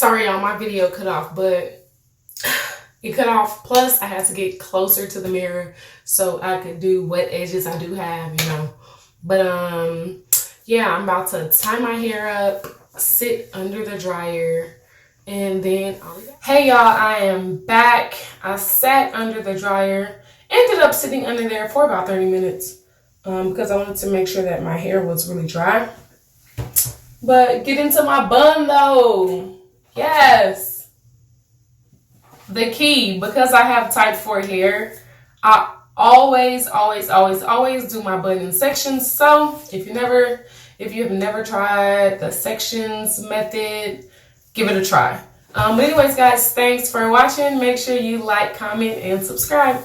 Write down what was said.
Sorry y'all, my video cut off, but it cut off. Plus I had to get closer to the mirror so I could do what edges I do have, you know. But yeah, I'm about to tie my hair up, sit under the dryer, and then hey y'all, I am back. I sat under the dryer, ended up sitting under there for about 30 minutes because I wanted to make sure that my hair was really dry. But get into my bun though. Yes. The key, because I have type 4 hair, I always do my bun in sections. So if you have never tried the sections method, give it a try. But anyways guys, thanks for watching. Make sure you like, comment, and subscribe.